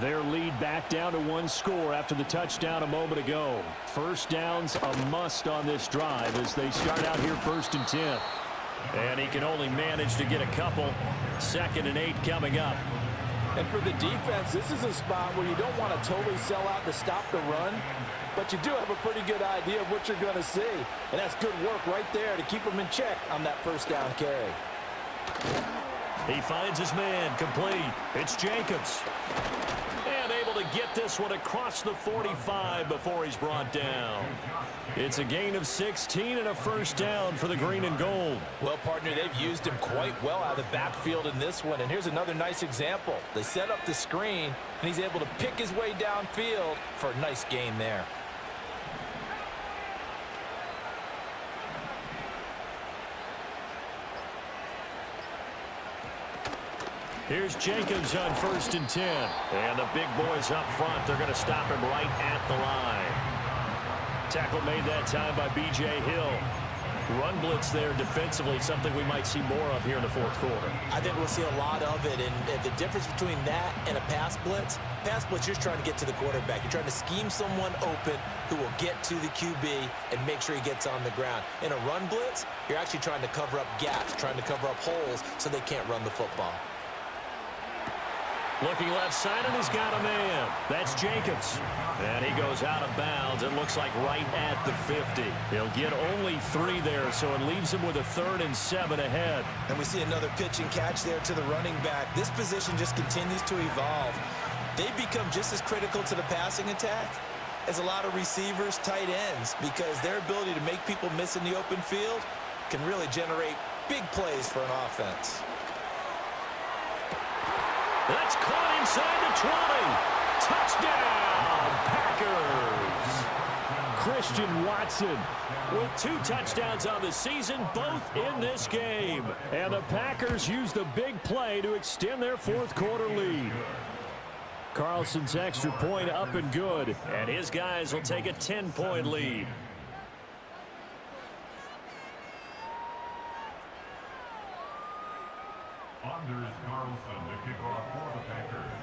Their lead back down to 1 score after the touchdown a moment ago. 1st down's a must on this drive as they start out here 1st and 10. And he can only manage to get a couple. 2nd and 8 coming up. And for the defense, this is a spot where you don't want to totally sell out to stop the run, but you do have a pretty good idea of what you're going to see. And that's good work right there to keep them in check on that 1st down carry. He finds his man, complete. It's Jacobs. And able to get this one across the 45 before he's brought down. It's a gain of 16 and a 1st down for the green and gold. Well, partner, they've used him quite well out of the backfield in this one. And here's another nice example. They set up the screen, and he's able to pick his way downfield for a nice gain there. Here's Jacobs on 1st and 10. And the big boys up front. They're going to stop him right at the line. Tackle made that time by B.J. Hill. Run blitz there defensively, something we might see more of here in the fourth quarter. I think we'll see a lot of it, and the difference between that and a pass blitz, you're just trying to get to the quarterback. You're trying to scheme someone open who will get to the QB and make sure he gets on the ground. In a run blitz, you're actually trying to cover up gaps, trying to cover up holes so they can't run the football. Looking left side, and he's got a man. That's Jacobs. And he goes out of bounds. It looks like right at the 50. He'll get only 3 there, so it leaves him with a 3rd and 7 ahead. And we see another pitch and catch there to the running back. This position just continues to evolve. They become just as critical to the passing attack as a lot of receivers, tight ends, because their ability to make people miss in the open field can really generate big plays for an offense. That's caught inside the 20. Touchdown, Packers. Christian Watson with 2 touchdowns on the season, both in this game. And the Packers use the big play to extend their fourth quarter lead. Carlson's extra point up and good. And his guys will take a 10-point lead.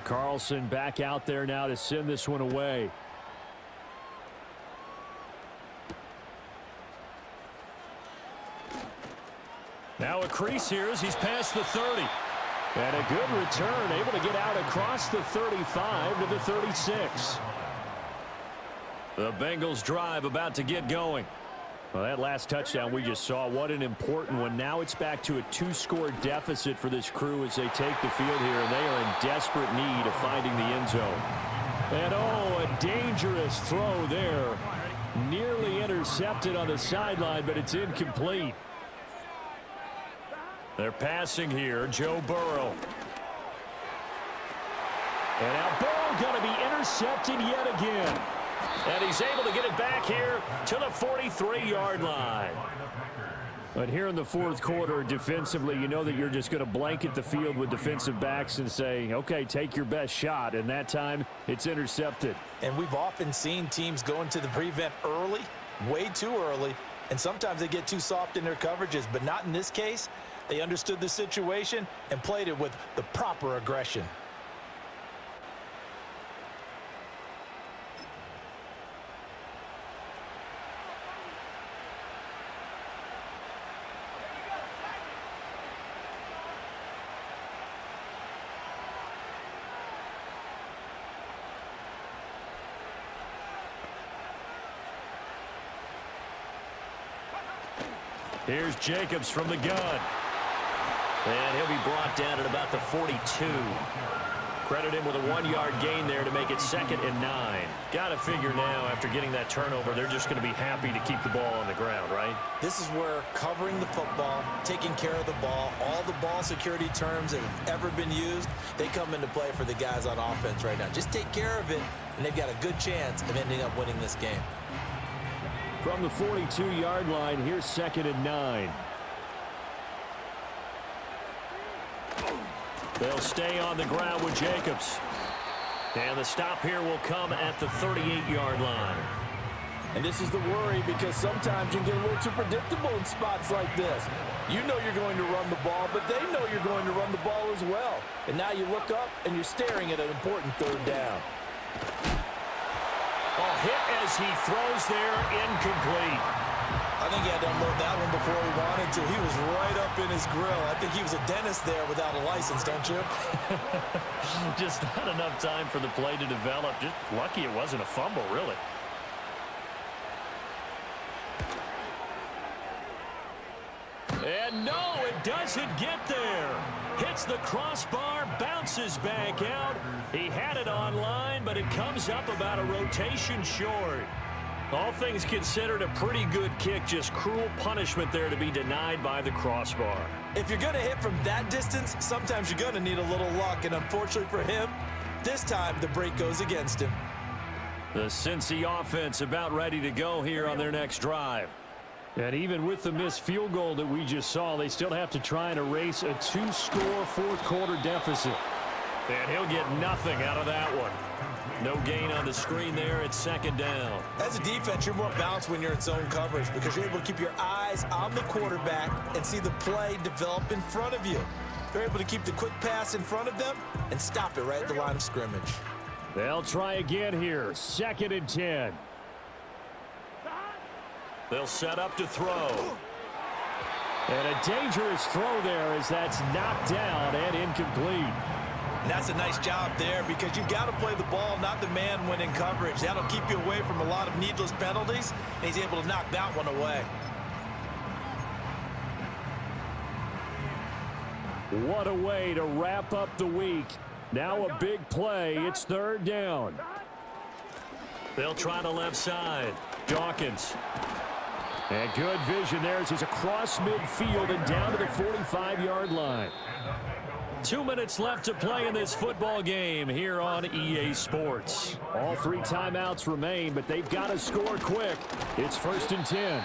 Carlson back out there now to send this one away. Now a crease here as he's past the 30. And a good return, able to get out across the 35 to the 36. The Bengals drive about to get going. Well, that last touchdown we just saw, what an important one. Now it's back to a 2-score deficit for this crew as they take the field here, and they are in desperate need of finding the end zone. And, oh, a dangerous throw there. Nearly intercepted on the sideline, but it's incomplete. They're passing here, Joe Burrow. And now Burrow going to be intercepted yet again. And he's able to get it back here to the 43-yard line. But here in the fourth quarter, defensively, you know that you're just going to blanket the field with defensive backs and say, okay, take your best shot. And that time, it's intercepted. And we've often seen teams go into the prevent early, way too early, and sometimes they get too soft in their coverages, but not in this case. They understood the situation and played it with the proper aggression. Here's Jacobs from the gun. And he'll be brought down at about the 42. Credit him with a 1-yard gain there to make it 2nd and 9. Got to figure now, after getting that turnover, they're just going to be happy to keep the ball on the ground, right? This is where covering the football, taking care of the ball, all the ball security terms that have ever been used, they come into play for the guys on offense right now. Just take care of it, and they've got a good chance of ending up winning this game. From the 42-yard line, here's 2nd and 9. They'll stay on the ground with Jacobs. And the stop here will come at the 38-yard line. And this is the worry, because sometimes you get a little too predictable in spots like this. You know you're going to run the ball, but they know you're going to run the ball as well. And now you look up and you're staring at an important 3rd down. A hit as he throws there, incomplete. I think he had to unload that one before he wanted to. He was right up in his grill. I think he was a dentist there without a license, don't you? Just not enough time for the play to develop. Just lucky it wasn't a fumble, really. And no, it doesn't get there. Hits the crossbar, bounces back out. He had it online, but it comes up about a rotation short. All things considered, a pretty good kick, just cruel punishment there to be denied by the crossbar. If you're going to hit from that distance, sometimes you're going to need a little luck, and unfortunately for him, this time the break goes against him. The Cincy offense about ready to go here on their next drive. And even with the missed field goal that we just saw, they still have to try and erase a 2-score fourth-quarter deficit. And he'll get nothing out of that one. No gain on the screen there. It's second down. As a defense, you're more balanced when you're in zone coverage because you're able to keep your eyes on the quarterback and see the play develop in front of you. They're able to keep the quick pass in front of them and stop it right at the line of scrimmage. They'll try again here. Second and 10. They'll set up to throw. And a dangerous throw there as that's knocked down and incomplete. And that's a nice job there because you've got to play the ball, not the man when in coverage. That'll keep you away from a lot of needless penalties, and he's able to knock that one away. What a way to wrap up the week. Now a big play. It's third down. They'll try the left side. Dawkins. And good vision there as he's across midfield and down to the 45-yard line. 2 minutes left to play in this football game here on EA Sports. All 3 timeouts remain, but they've got to score quick. It's first and 10.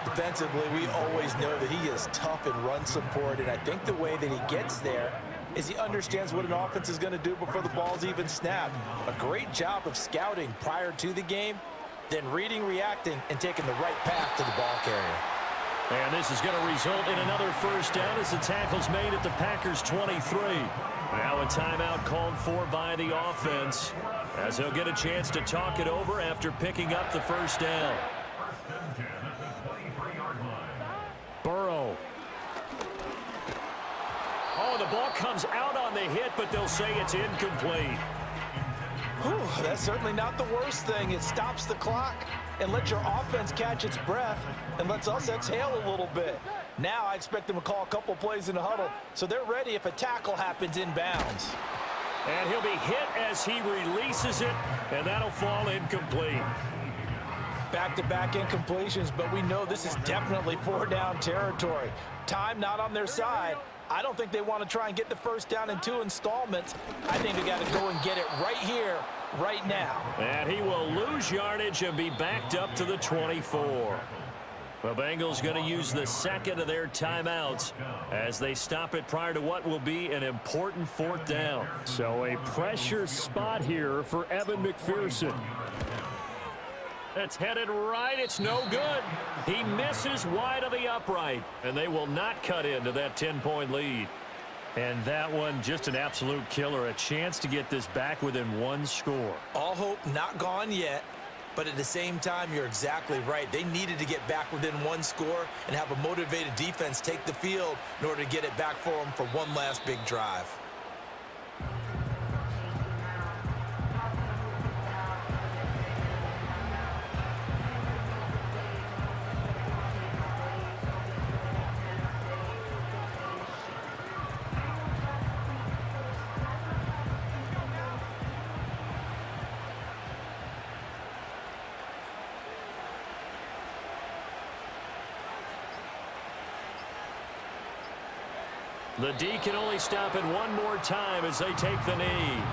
Defensively, we always know that he is tough in run support, and I think the way that he gets there is he understands what an offense is going to do before the ball's even snapped. A great job of scouting prior to the game, then reading, reacting, and taking the right path to the ball carrier. And this is going to result in another first down as the tackle's made at the Packers' 23. Now a timeout called for by the offense as he'll get a chance to talk it over after picking up the first down. Burrow. Oh, the ball comes out on the hit, but they'll say it's incomplete. Whew, that's certainly not the worst thing. It stops the clock and lets your offense catch its breath and lets us exhale a little bit. Now I expect them to call a couple plays in the huddle so they're ready if a tackle happens inbounds. And he'll be hit as he releases it, and that'll fall incomplete. Back-to-back incompletions, but we know this is definitely 4-down territory. Time not on their side. I don't think they want to try and get the first down in 2 installments. I think they got to go and get it right here, right now. And he will lose yardage and be backed up to the 24. The Bengals going to use the second of their timeouts as they stop it prior to what will be an important 4th down. So a pressure spot here for Evan McPherson. It's headed right. It's no good. He misses wide of the upright, and they will not cut into that 10-point lead. And that one, just an absolute killer. A chance to get this back within 1 score. All hope not gone yet, but at the same time, you're exactly right. They needed to get back within 1 score and have a motivated defense take the field in order to get it back for them for one last big drive. The D can only stop it one more time as they take the knee.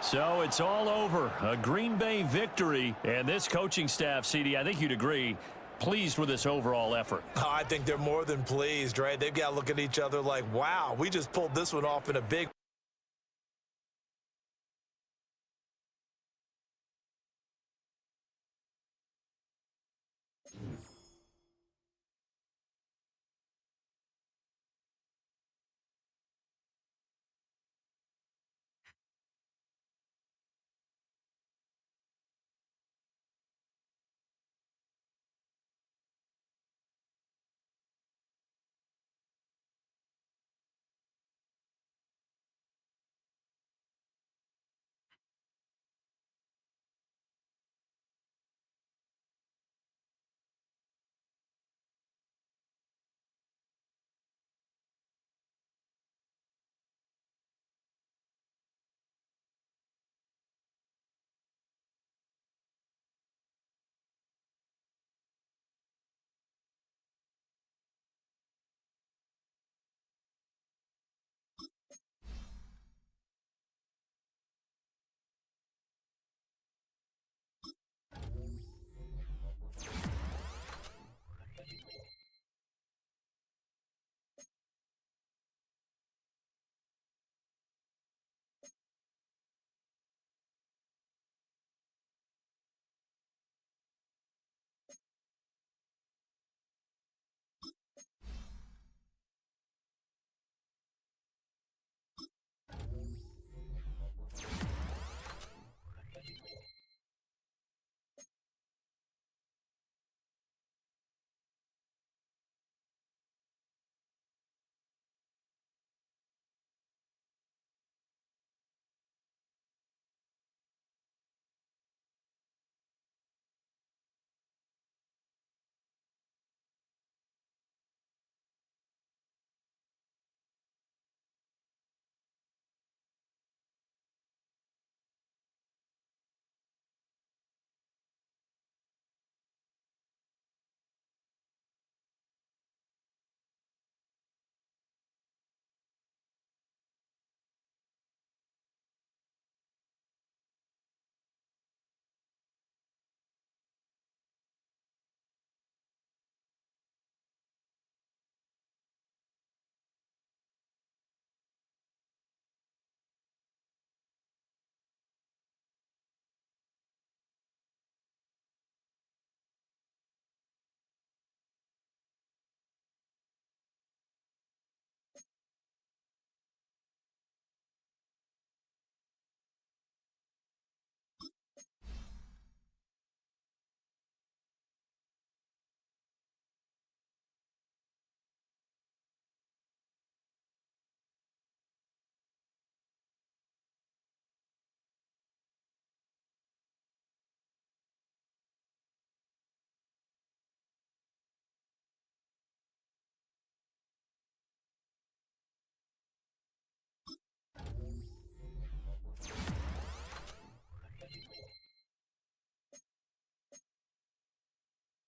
So it's all over. A Green Bay victory. And this coaching staff, CD, I think you'd agree, pleased with this overall effort. Oh, I think they're more than pleased, right? They've got to look at each other like, wow, we just pulled this one off in a big